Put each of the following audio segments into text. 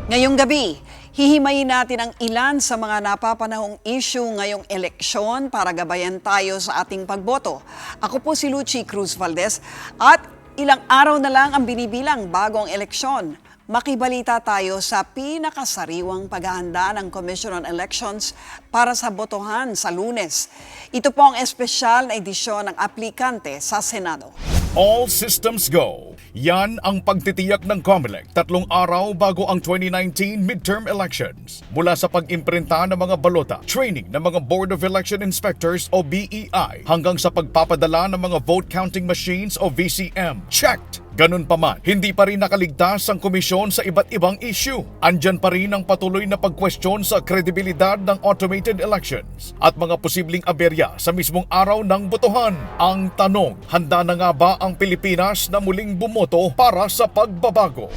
Ngayong gabi, hihimayin natin ang ilan sa mga napapanahong issue ngayong eleksyon para gabayan tayo sa ating pagboto. Ako po si Lucy Cruz Valdez at ilang araw na lang ang binibilang bago ang eleksyon. Makibalita tayo sa pinakasariwang paghahanda ng Commission on Elections para sa botohan sa Lunes. Ito po ang espesyal na edisyon ng aplikante sa Senado. All systems go. Yan ang pagtitiyak ng Comelec 3 araw bago ang 2019 midterm elections. Mula sa pag-imprinta ng mga balota, training ng mga Board of Election Inspectors o BEI, hanggang sa pagpapadala ng mga vote counting machines o VCM. Checked! Ganun pa man, hindi pa rin nakaligtas ang komisyon sa iba't ibang issue. Andyan pa rin ang patuloy na pagkwestiyon sa kredibilidad ng automated elections at mga posibleng aberya sa mismong araw ng botohan. Ang tanong, handa na nga ba ang Pilipinas na muling bumoto para sa pagbabago?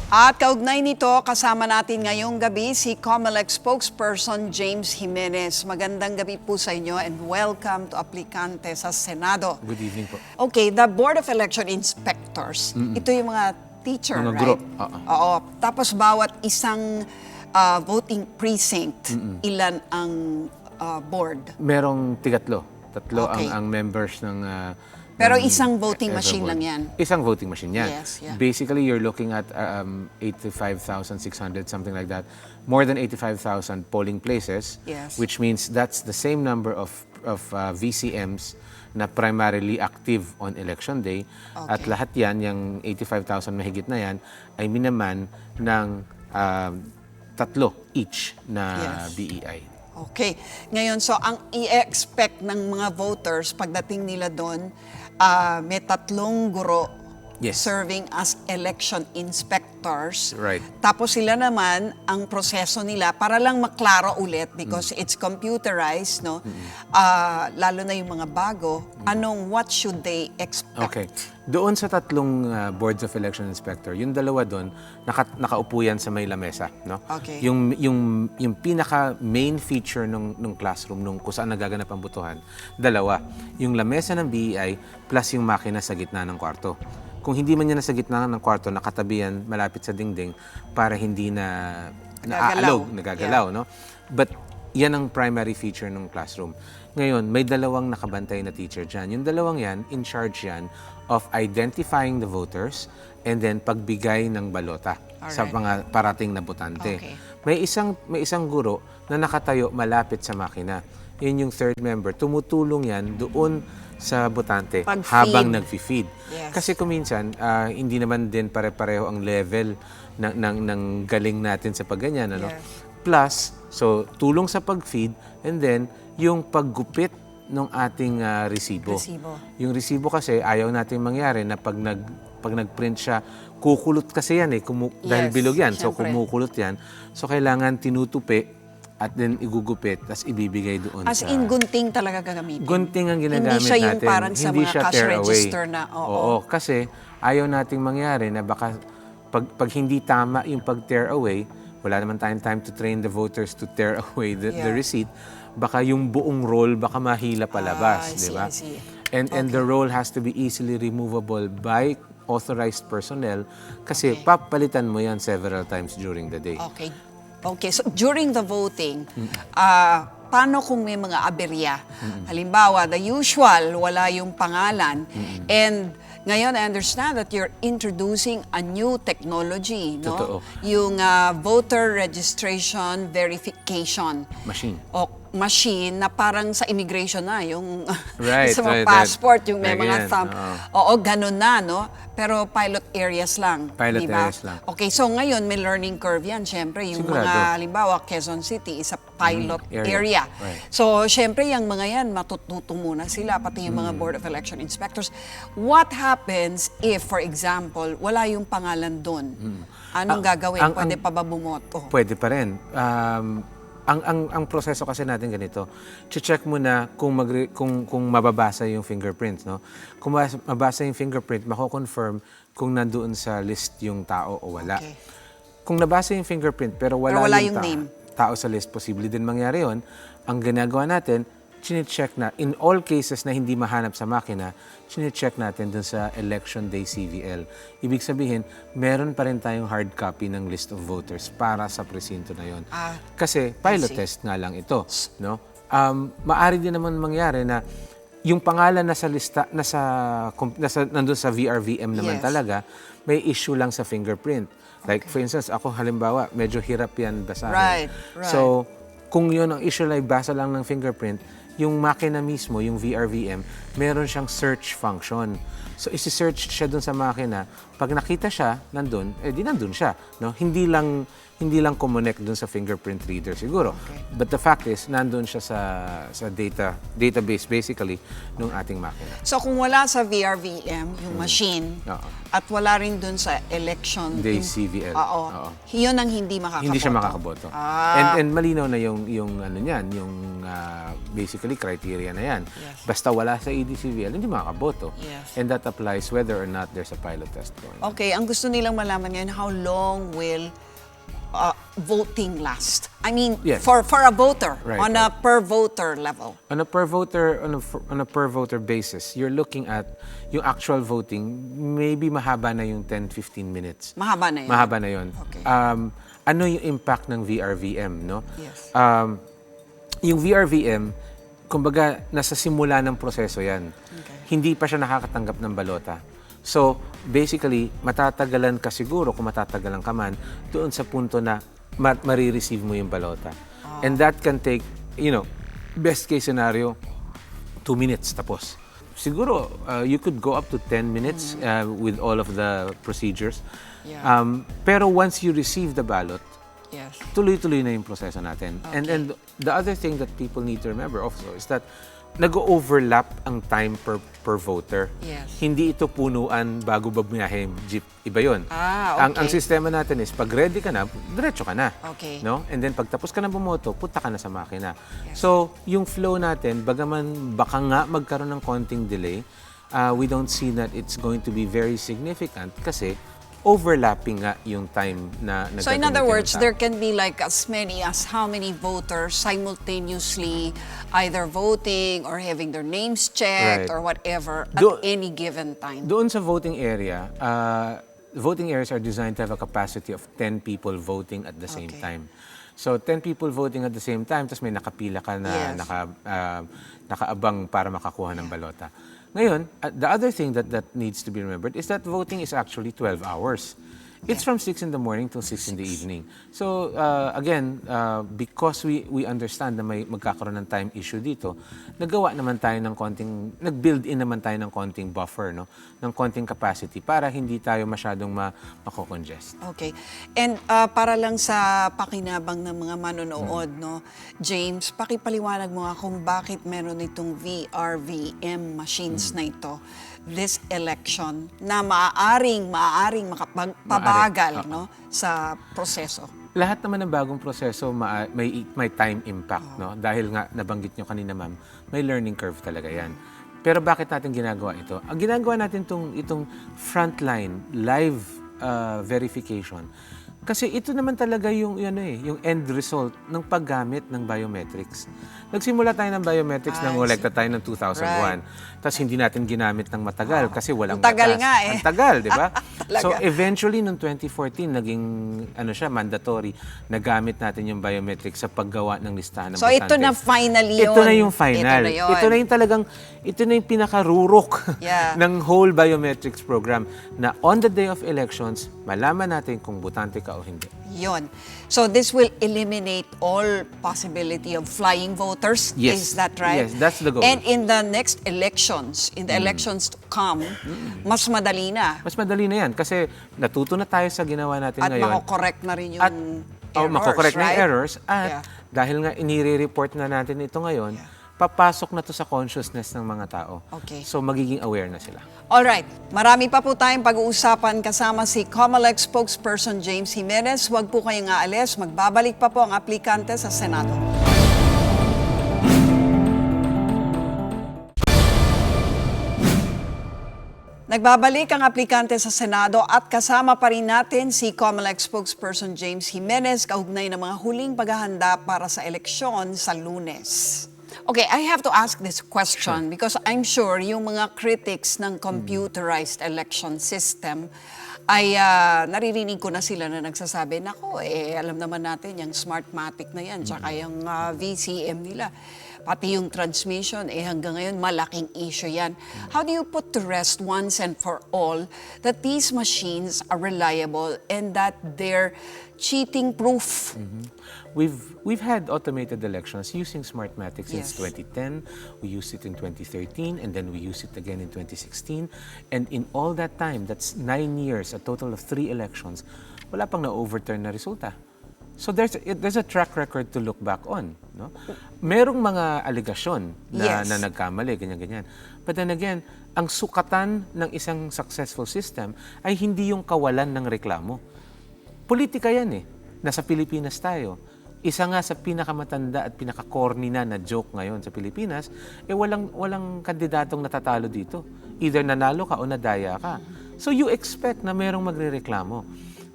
At kaugnay nito, kasama natin ngayong gabi si Comelec Spokesperson James Jimenez. Magandang gabi po sa inyo and welcome to Aplikante sa Senado. Good evening po. Okay, the Board of Election Inspectors, ito yung mga teacher, Mga right? guro. Oo. Tapos bawat isang voting precinct, ilan ang board? Merong tigatlo. Tatlo Okay. ang members ng... Pero ng isang voting ever machine board. lang yan. Isang voting machine yan. Yes, yeah. Basically, you're looking at 85,600, something like that. More than 85,000 polling places, Yes. which means that's the same number of VCMs na primarily active on election day. At Okay. lahat yan, yung 85,000 mahigit na yan, ay minaman ng tatlo each na Yes. BEI. Okay. Ngayon, so ang i-expect ng mga voters pagdating nila doon, may 3 guro Yes. serving as election inspectors. Right. Tapos sila naman, ang proseso nila, para lang maklaro ulit because it's computerized, no? Lalo na yung mga bago, what should they expect? Okay. Doon sa 3 boards of election inspector, yung 2 doon, nakaupo yan sa may lamesa, no? Okay. Yung pinaka main feature ng classroom nung kung saan nagaganap ang botohan, 2. Yung lamesa ng BEI plus yung makina sa gitna ng kwarto. Kung hindi man yan nasa gitna ng kwarto, nakatabi yan malapit sa dingding para hindi nagagalaw, no? But yan ang primary feature ng classroom. Ngayon, may 2 nakabantay na teacher dyan. Yung 2 yan, in charge yan of identifying the voters and then pagbigay ng balota sa Alright. mga parating na botante. Okay. May isang guro na nakatayo malapit sa makina. Yun yung 3rd member. Tumutulong yan doon sa botante Pag-feed. habang nag-feed. Yes. Kasi kung minsan, hindi naman din pare-pareho ang level ng galing natin sa pagganyan. Ano? Yes. Plus, so tulong sa pag-feed and then yung paggupit ng ating resibo. Yung resibo kasi ayaw nating mangyari na pag nag-print siya, kukulot kasi yan dahil Yes, bilog yan. So syempre. kumukulot yan. So kailangan tinutupi at then igugupit, tapos ibibigay doon As in, gunting talaga gagamitin. Gunting ang ginagamit Hindi siya yung natin. parang sa Hindi mga siya cash tear away. register na, oo. Kasi ayaw nating mangyari na baka pag hindi tama yung pag-tear away, wala naman tayong time to train the voters to tear away the receipt, baka yung buong roll baka mahila palabas, di ba? I see. And the roll has to be easily removable by authorized personnel kasi papalitan mo yan several times during the day. Okay, so during the voting, paano kung may mga aberya? Halimbawa, the usual, wala yung pangalan. And ngayon, I understand that you're introducing a new technology, no? Totoo. Yung voter registration verification. Machine na parang sa immigration na, yung Right, sa mga right, passport, yung may mga ganyan, thumb. Oo, ganun na, no? Pero pilot areas lang. Pilot diba? areas lang. Okay, so ngayon may learning curve yan. Siyempre, yung Sigurado. mga, halimbawa, Quezon City is a pilot area. Right. So, siyempre, yung mga yan, matututo muna sila, pati yung mga Board of Election Inspectors. What happens if, for example, wala yung pangalan doon? Anong gagawin? Pwede pa ba bumoto? Pwede pa rin. Ang proseso kasi natin ganito, check mo na kung mababasa yung fingerprint, no? Kung mababasa yung fingerprint, mako-confirm kung nandoon sa list yung tao o wala. Okay. Kung nabasa yung fingerprint pero wala yung name. tao sa list, posible din mangyari yun. Ang ginagawa natin, chine-check na, in all cases na hindi mahanap sa makina, chine-check natin dun sa Election Day CVL. Ibig sabihin, meron pa rin tayong hard copy ng list of voters para sa presinto na yon. Kasi pilot test nga lang ito. No? Maari din naman mangyari na yung pangalan nasa lista, nandun sa VRVM naman talaga, may issue lang sa fingerprint. Like for instance, ako halimbawa, medyo hirap yan basahin. Right. So, kung yun ang issue lang, basa lang ng fingerprint, yung makina mismo, yung VRVM, meron siyang search function. So, isi-search siya dun sa makina. Pag nakita siya, nandun, di nandun siya. No? Hindi lang Comelec dun sa fingerprint reader siguro. But the fact is, nandun siya sa database basically ng ating makina. So kung wala sa VRVM, yung machine, at wala rin dun sa election Day CVL. Yun ang hindi makakaboto. Hindi siya makakaboto. And malinaw na yung ano niyan, yung basically criteria na yan. Basta wala sa EDCVL, hindi makakaboto. And that applies whether or not there's a pilot test going on. Okay, ang gusto nilang malaman ngayon, how long will voting last? I mean, for a voter, on a per voter level. On a per voter basis, you're looking at yung actual voting, maybe mahaba na yung 10-15 minutes. Mahaba na yun? Mahaba na yun. Okay. Ano yung impact ng VRVM, no? Yes. Yung VRVM, kumbaga, nasa simula ng proseso yan. Hindi pa siya nakakatanggap ng balota. So, basically, matatagalan ka siguro, kung matatagalan ka man, doon sa punto na marireceive mo yung balota. And that can take, best case scenario, 2 minutes, tapos. Siguro, you could go up to 10 minutes with all of the procedures. Pero once you receive the ballot, tuloy-tuloy na yung proseso natin. And the other thing that people need to remember also is that nag-overlap ang time per voter. Hindi ito punuan bago bumiyahe jeep. Iba yun. Ang sistema natin is, pag ready ka na, diretso ka na. No? And then, pag tapos ka na bumoto, punta ka na sa makina. So, yung flow natin, bagaman baka nga magkaroon ng konting delay, we don't see that it's going to be very significant kasi overlapping nga yung time na nagagamitin. So in other words, there can be like as many as how many voters simultaneously either voting or having their names checked or whatever at any given time. Doon sa voting area, voting areas are designed to have a capacity of 10 people voting at the same time. So 10 people voting at the same time, tapos may nakapila ka na nakaabang para makakuha ng balota. Ngayon, the other thing that needs to be remembered is that voting is actually 12 hours. It's from 6 in the morning till 6 in the evening. So, again, because we understand na may magkakaroon ng time issue dito, nagbuild in naman tayo ng konting buffer, no? Ng konting capacity para hindi tayo masyadong mako-congest. Okay. And para lang sa pakinabang ng mga manonood, no, James, pakipaliwanag mo nga kung bakit meron itong VRVM machines na ito this election na maaaring makapagpabagal no, sa proseso. Lahat naman ng bagong proseso may time impact, no? Dahil nga nabanggit nyo kanina, ma'am, may learning curve talaga yan. Pero bakit natin ginagawa ito? Ang ginagawa natin itong frontline live verification. Kasi ito naman talaga yung end result ng paggamit ng biometrics. Nagsimula tayo ng biometrics nang ngolekta tayo ng 2001. Tapos hindi natin ginamit ng matagal kasi walang batas. Tagal nga eh. Ang tagal, di ba? So eventually, noong 2014, naging mandatory, nagamit natin yung biometrics sa paggawa ng listahan ng botante. So ito na finally yun. Ito na yung final. Ito na yung talagang, ito na yung pinakarurok ng whole biometrics program na on the day of elections, malaman natin kung botante ka o hindi. Yun. So this will eliminate all possibility of flying voters? Yes. Is that right? Yes, that's the goal. And in the next elections, elections to come, mas madali na. Mas madali na yan kasi natuto na tayo sa ginawa natin at ngayon. At mako-correct na rin yung errors, mako-correct na yung right? errors. At dahil nga inire-report na natin ito ngayon, papasok na to sa consciousness ng mga tao. Okay. So magiging aware na sila. Alright, marami pa po tayong pag-uusapan kasama si Comelec Spokesperson James Jimenez. Huwag po kayong aalis, magbabalik pa po ang aplikante sa Senado. Nagbabalik ang aplikante sa Senado at kasama pa rin natin si Comelec Spokesperson James Jimenez kaugnay ng mga huling paghahanda para sa eleksyon sa Lunes. Okay, I have to ask this question because I'm sure yung mga critics ng computerized election system ay naririnig ko na sila na nagsasabi, nako, alam naman natin yung Smartmatic na yan, tsaka yung VCM nila. Pati yung transmission, hanggang ngayon malaking issue yan. How do you put to rest once and for all that these machines are reliable and that they're cheating-proof? We've had automated elections using Smartmatic since Yes. 2010. We used it in 2013, and then we used it again in 2016. And in all that time, that's 9 years, a total of 3 elections, wala pang na-overturn na resulta. So there's a track record to look back on. No? Merong mga aligasyon na, Yes. na nagkamali, ganyan-ganyan. But then again, ang sukatan ng isang successful system ay hindi yung kawalan ng reklamo. Politika yan eh. Nasa Pilipinas tayo. Isa nga sa pinakamatanda at pinaka-corny na joke ngayon sa Pilipinas, walang kandidatong natatalo dito. Either nanalo ka o nadaya ka. So you expect na merong magrereklamo.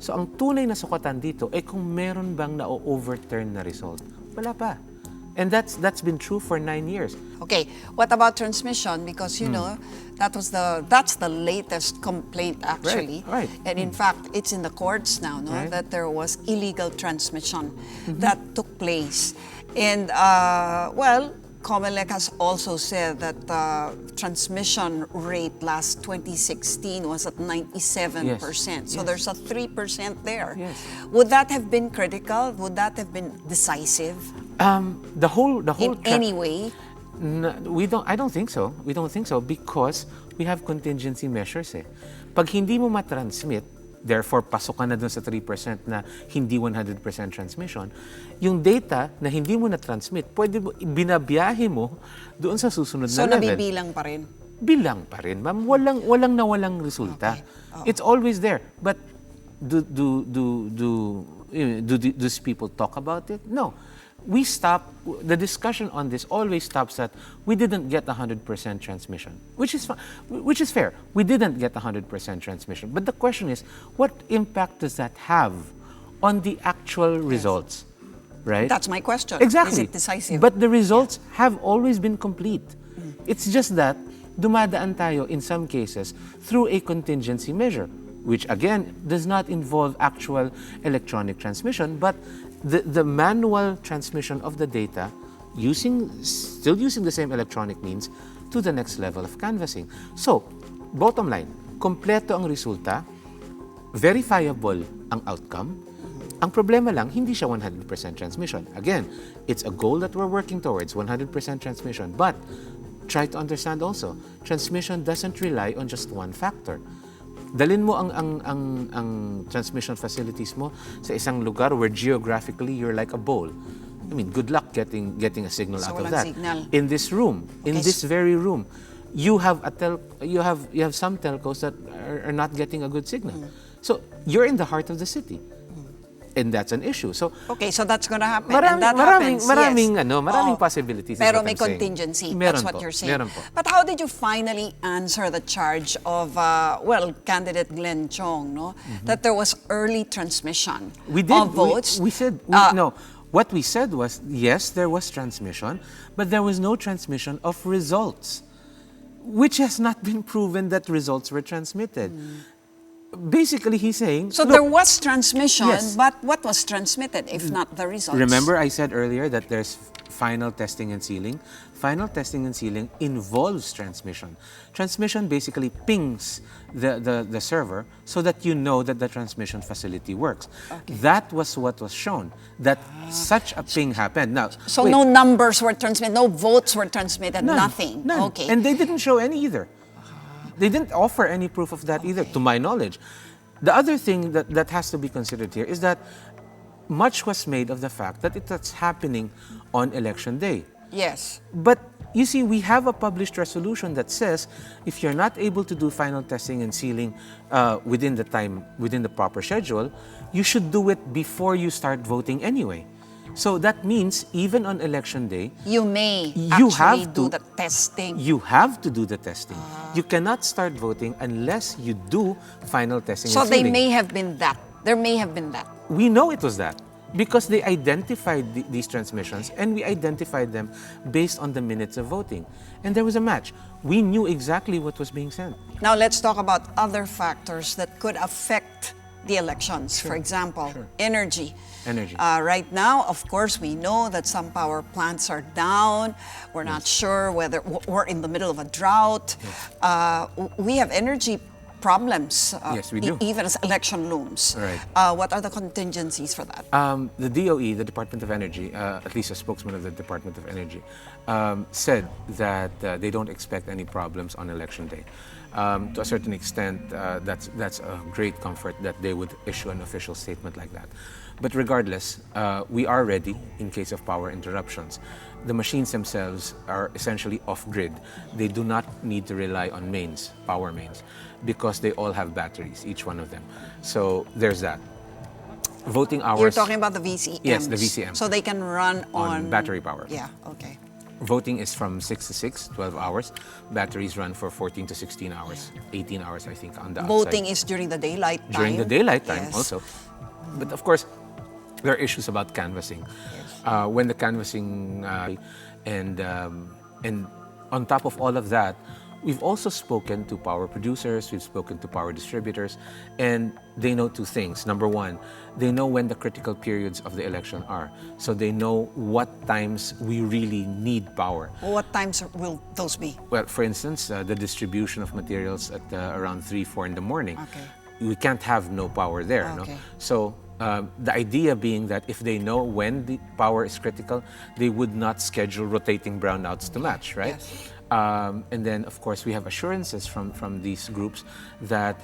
So ang tunay na sukatan dito ay kung meron bang na-overturn na result. Wala pa. And that's been true for 9 years. Okay, what about transmission? Because you know that's the latest complaint actually, Right. And in fact, it's in the courts now, no, Right. that there was illegal transmission that took place, and Comelec has also said that transmission rate last 2016 was at 97%. So Yes. there's a 3% there. Yes. Would that have been critical? Would that have been decisive The whole in any way? I don't think so. We don't think so because we have contingency measures eh. Pag hindi mo matransmit, therefore pasok ka na dun sa 3% na hindi 100% transmission, yung data na hindi mo na-transmit, pwede mo, binabiyahe mo doon sa susunod So na level. nabibilang pa rin? Bilang pa rin, ma'am. Walang resulta. Okay. It's always there. But do these people talk about it? No. The discussion on this always stops at we didn't get 100% transmission, which is fair. We didn't get 100% transmission. But the question is, what impact does that have on the actual results? Right? That's my question. Exactly. Is it decisive? But the results have always been complete. It's just that dumadaan tayo in some cases through a contingency measure, which again does not involve actual electronic transmission, but the manual transmission of the data still using the same electronic means to the next level of canvassing. So, bottom line, kompleto ang resulta, verifiable ang outcome. Ang problema lang, hindi siya 100% transmission. Again, it's a goal that we're working towards, 100% transmission. But try to understand also, transmission doesn't rely on just one factor. Dalin mo ang transmission facilities mo sa isang lugar where geographically you're like a bowl. I mean, good luck getting a signal So out of walang that. signal. In this room, in this very room, you have some telcos that are not getting a good signal. So you're in the heart of the city. And that's an issue. So Okay, so that's going to happen. And that happens, maraming yes. possibilities. is Pero what may I'm saying. contingency. Meron That's what po, you're saying. meron po. But how did you finally answer the charge of, candidate Glenn Chong, no? That there was early transmission We did. of votes? We said, no. What we said was, yes, there was transmission, but there was no transmission of results, which has not been proven that results were transmitted. Basically, he's saying... So look, there was transmission, Yes. but what was transmitted if not the results? remember I said earlier that there's final testing and sealing? Final testing and sealing involves transmission. Transmission basically pings the server so that you know that the transmission facility works. That was what was shown, that such a ping happened. Now, So wait, no numbers were transmitted, no votes were transmitted, none, nothing. none. Okay. And they didn't show any either. They didn't offer any proof of that either, to my knowledge. The other thing that has to be considered here is that much was made of the fact that it's happening on election day. Yes. But you see, we have a published resolution that says if you're not able to do final testing and sealing within the proper schedule, you should do it before you start voting anyway. So that means even on election day, You may You actually have do to- the testing. you have to do the testing. You cannot start voting unless you do final testing So and they sealing. may have been that. There may have been that. We know it was that. Because they identified these transmissions, and we identified them based on the minutes of voting. And there was a match. We knew exactly what was being sent. Now let's talk about other factors that could affect the elections. For example, energy. Energy. Right now, of course, we know that some power plants are down. We're not sure whether we're in the middle of a drought. We have energy problems. Yes, we do. Even as election looms. Right. What are the contingencies for that? The DOE, the Department of Energy, at least a spokesman of the Department of Energy, said that they don't expect any problems on election day. To a certain extent, that's a great comfort that they would issue an official statement like that. But regardless, we are ready in case of power interruptions. The machines themselves are essentially off-grid. They do not need to rely on mains, power mains, because they all have batteries, each one of them. So there's that. Voting hours... You're talking about the VCMs. Yes, the VCMs. So they can run on battery power. Yeah, okay. Voting is from 6 to 6, 12 hours. Batteries run for 14 to 16 hours, 18 hours, I think, on the Voting outside. is during the daylight time. During the daylight time Yes. also. But of course, there are issues about canvassing. When the canvassing and on top of all of that, we've also spoken to power producers, we've spoken to power distributors, and they know two things. Number one, they know when the critical periods of the election are. So they know what times we really need power. What times will those be? Well, for instance, the distribution of materials at around 3, 4 in the morning. Okay. We can't have no power there. Okay. No? So the idea being that if they know when the power is critical, they would not schedule rotating brownouts to match, right? Yes. And then, of course, we have assurances from these groups that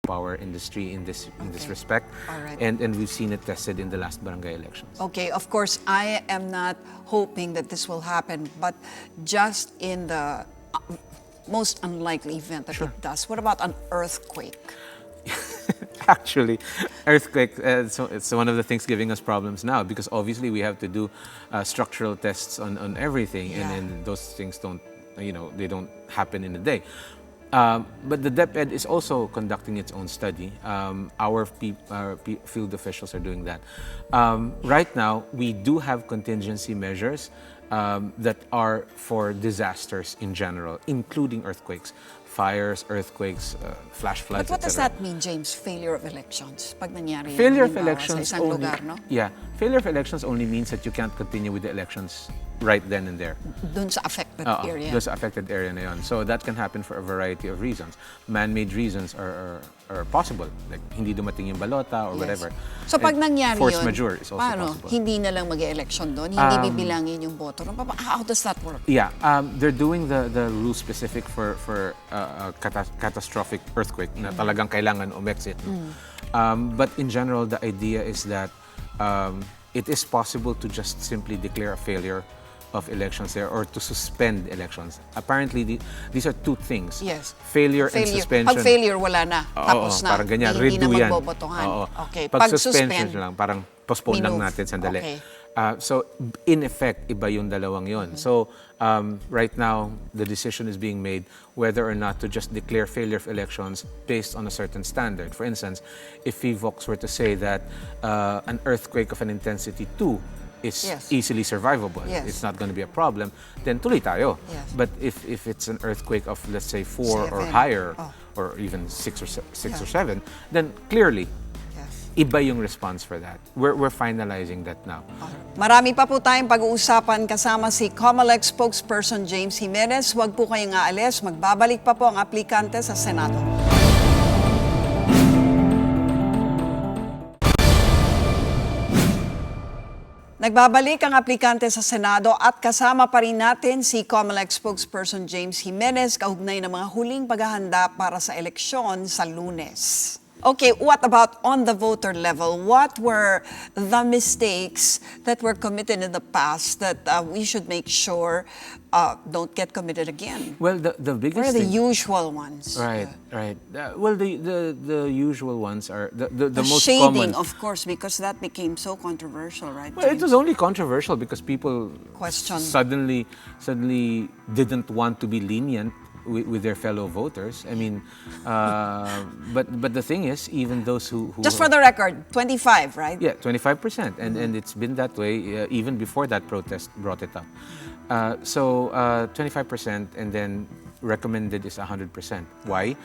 power industry in this respect, All right. and we've seen it tested in the last barangay elections. Okay, of course, I am not hoping that this will happen, but just in the most unlikely event that it does, what about an earthquake? Actually, earthquake, so it's one of the things giving us problems now, because obviously we have to do structural tests on everything, Yeah. and those things don't, they don't happen in a day. But the DepEd is also conducting its own study. Our field officials are doing that. Right now, we do have contingency measures that are for disasters in general, including earthquakes, fires, earthquakes, flash floods, But what does etc. that mean, James? Failure of elections? Pag nangyari yan, Failure of halimbawa, elections sa isang only, lugar, no? yeah, failure of elections only means that you can't continue with the elections right then and there. Dun sa affected area. Doon sa affected area na yun. So that can happen for a variety of reasons. Man-made reasons are possible, like hindi dumating yung balota or Yes. whatever. So pag And nangyari force yun, majeure is also paano? possible. Hindi na lang mag-election doon? Hindi bibilangin yung boto? How does that work? Yeah, they're doing the rule specific for a catastrophic earthquake na talagang kailangan umexit. No? But in general, the idea is that it is possible to just simply declare a failure of elections there or to suspend elections. Apparently, these are two things. Yes. Failure and suspension. Pag failure, wala na. Oo, Tapos na. parang ganyan. Hindi na Redo yan. magbobotohan. Oo. Okay. Pag suspension suspend, lang, parang postpone lang minove. natin sandali. Okay. So, in effect, iba yung dalawang yon. So, right now, the decision is being made whether or not to just declare failure of elections based on a certain standard. For instance, if VVOX were to say that an earthquake of an intensity 2 is Yes. easily survivable, Yes. it's not going to be a problem, then tuloy tayo. Yes. But if it's an earthquake of, let's say, 4 or 7. higher, Oh. or even 6 or Yeah. 7, then clearly, Yes. iba yung response for that. We're finalizing that now. Marami pa po tayong pag-uusapan kasama si Comelec Spokesperson James Jimenez. Huwag po kayong aalis. Magbabalik pa po ang aplikante sa Senado. Nagbabalik ang aplikante sa Senado at kasama pa rin natin si Comelec Spokesperson James Jimenez kaugnay ng mga huling paghahanda para sa eleksyon sa Lunes. Okay, what about on the voter level? What were the mistakes that were committed in the past that we should make sure don't get committed again? Well, the biggest What are the thing, usual ones? right. Well, the usual ones are the The most shading, common. of course, because that became so controversial, right? Well, it was only controversial because people Question. suddenly didn't want to be lenient with their fellow voters. I mean, but the thing is, even those who Just for the record, 25, right? yeah, 25%, and it's been that way even before that protest brought it up. So 25%, and then recommended is 100%. Why?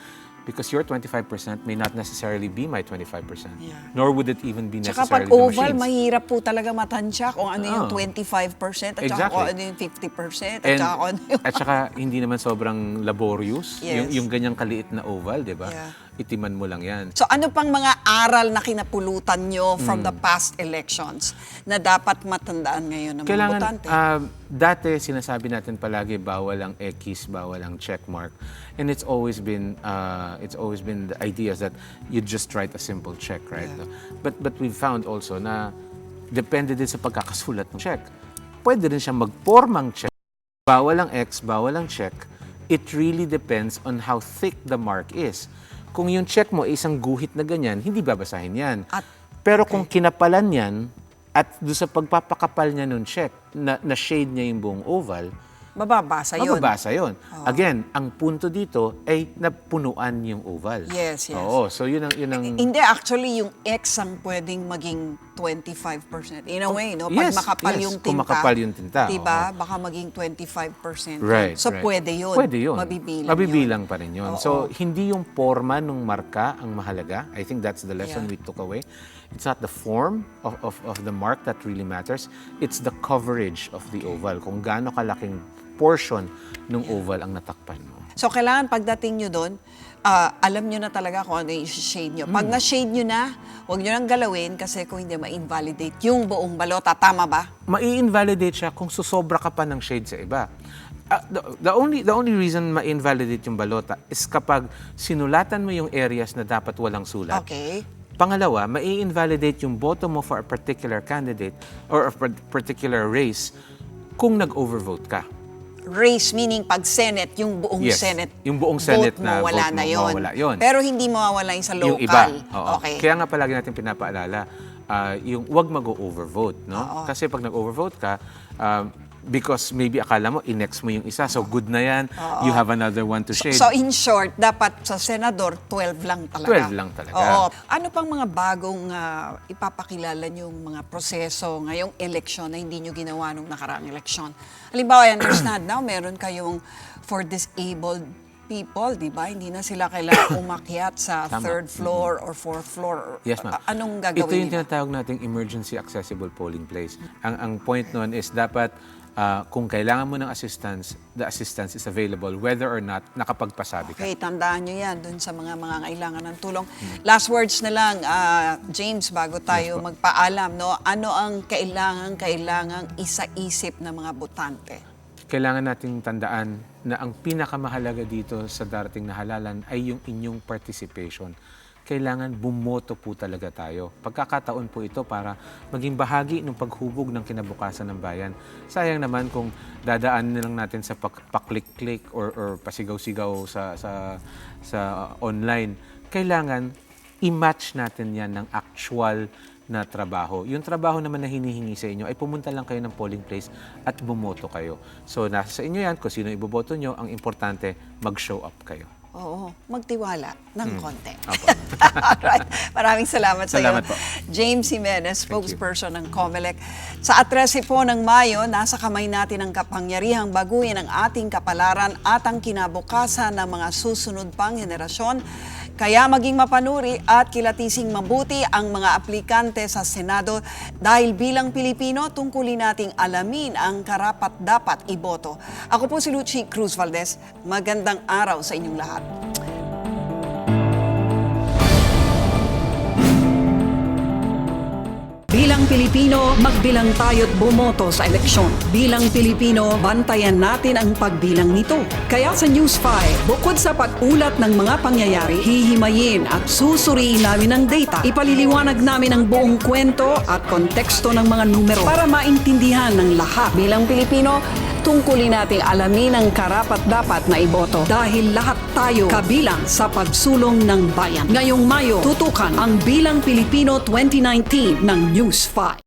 Because your 25% may not necessarily be my 25%. Yeah. Nor would it even be Tsaka necessarily pag the oval, machines. mahirap po talaga matansya kung ano yung Oo. 25% at saka Exactly. kung ano yung 50% at And, saka kung ano yung... at saka hindi naman sobrang laborious. Yes. Yung ganyang kaliit na oval, di ba? Yeah. Itiman mo lang yan. So ano pang mga aral na kinapulutan nyo from the past elections na dapat matandaan ngayon ng mga Kailangan, botante? dati sinasabi natin palagi, bawal ang X, bawal ang checkmark. And it's always been the idea that you just write a simple check, right? Yeah. But we've found also na depende din sa pagkakasulat ng check. Pwede rin siyang magpormang check. Bawal ang X, bawal ang check. It really depends on how thick the mark is. Kung yung check mo ay isang guhit na ganyan, hindi babasahin yan. Pero kung kinapalan yan, at doon sa pagpapakapal niya nung check, na shade niya yung buong oval, Mababasa yun. mababasa yun. Again, ang punto dito ay napunuan yung oval. Yes, yes. Oo, so yun ang... Hindi, actually, yung X ang pwedeng maging 25%. In a way, no? Pag Yes, makapal yes. yung tinta. Kung makapal yung tinta, Diba? Baka maging 25%. Right, So, right. pwede yun. Pwede yun. Mabibilang pa rin yun. Oo. So, hindi yung forma ng marka ang mahalaga. I think that's the lesson Yeah. we took away. It's not the form of the mark that really matters. It's the coverage of the oval. Kung gaano kalaking portion ng oval ang natakpan mo. So, kailangan pagdating nyo doon, alam nyo na talaga kung ano yung shade nyo. Pag na-shade nyo na, huwag nyo nang galawin kasi kung hindi ma-invalidate yung buong balota. Tama ba? Ma-invalidate siya kung susobra ka pa ng shade sa iba. The only reason ma-invalidate yung balota is kapag sinulatan mo yung areas na dapat walang sulat. Okay. Pangalawa, ma-invalidate yung boto mo for a particular candidate or a particular race kung nag-overvote ka. Race meaning pag Senate, yung buong Yes, Senate, yung buong Senate vote na mo, wala vote na mo, yun. mawawala yun. Pero hindi mawawala yung sa local. Yung iba. Oo. Okay. Kaya nga palagi natin pinapaalala, yung wag mag-overvote, no? Oo. Kasi pag nag-overvote ka, because maybe akala mo, i-next mo yung isa, so good na yan, you have another one to shade. So in short, dapat sa senador, 12 lang talaga. 12 lang talaga. Oo. Ano pang mga bagong ipapakilala niyong mga proseso ngayong eleksyon na hindi niyo ginawa nung nakaraang eleksyon? Halimbawa, I understand now, meron kayong for disabled people, di ba? Hindi na sila kailangan umakyat sa Tama. third floor or fourth floor. Yes, ma'am. Anong Ito gagawin yung nila? tinatawag nating emergency accessible polling place. Ang point nun is dapat kung kailangan mo ng assistance, the assistance is available whether or not nakapagpasabi ka. Okay, tandaan nyo yan dun sa mga kailangan ng tulong. Last words na lang, James, bago tayo magpaalam, no? Ano ang kailangang isa-isip ng mga botante? Kailangan nating tandaan na ang pinakamahalaga dito sa darating na halalan ay yung inyong participation. Kailangan bumoto po talaga tayo. Pagkakataon po ito para maging bahagi ng paghubog ng kinabukasan ng bayan. Sayang naman kung dadaan na lang natin sa paklik-klik or pasigaw-sigaw sa online. Kailangan i-match natin yan ng actual na trabaho. Yung trabaho naman na hinihingi sa inyo ay pumunta lang kayo ng polling place at bumoto kayo. So nasa sa inyo yan kung sino iboboto nyo, ang importante mag-show up kayo. Oo, magtiwala ng konti. Opo. Alright. Maraming salamat sa iyo. Salamat po. James Jimenez, spokesperson ng Comelec. Sa 13 po ng Mayo, nasa kamay natin ang kapangyarihang baguhin ang ating kapalaran at ang kinabukasan ng mga susunod pang henerasyon. Kaya maging mapanuri at kilatising mabuti ang mga aplikante sa Senado dahil bilang Pilipino, tungkulin nating alamin ang karapat-dapat iboto. Ako po si Lucy Cruz Valdez. Magandang araw sa inyong lahat. Bilang Pilipino, magbilang tayo't bumoto sa eleksyon. Bilang Pilipino, bantayan natin ang pagbilang nito. Kaya sa News 5, bukod sa pag-ulat ng mga pangyayari, hihimayin at susuriin namin ang data. Ipaliliwanag namin ang buong kwento at konteksto ng mga numero para maintindihan ng lahat. Bilang Pilipino, tungkulin nating alamin ang karapat-dapat na iboto dahil lahat tayo kabilang sa pagsulong ng bayan. Ngayong Mayo, tutukan ang Bilang Pilipino 2019 ng News 5.